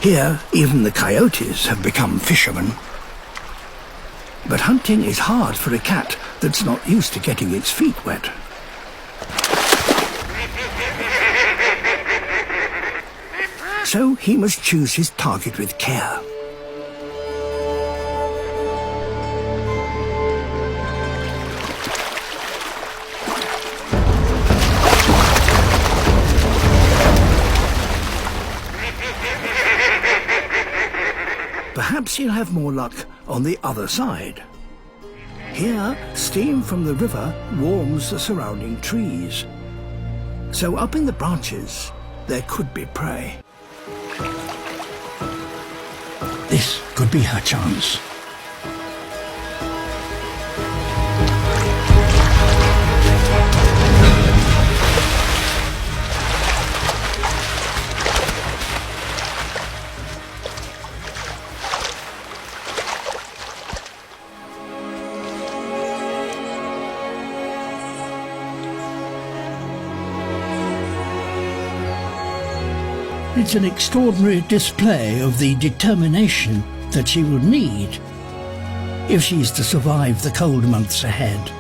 Here, even the coyotes have become fishermen. But hunting is hard for a cat that's not used to getting its feet wet. So he must choose his target with care. Perhaps he'll have more luck on the other side. Here, steam from the river warms the surrounding trees. So up in the branches, there could be prey. This could be her chance. It's an extraordinary display of the determination that she will need if she's to survive the cold months ahead.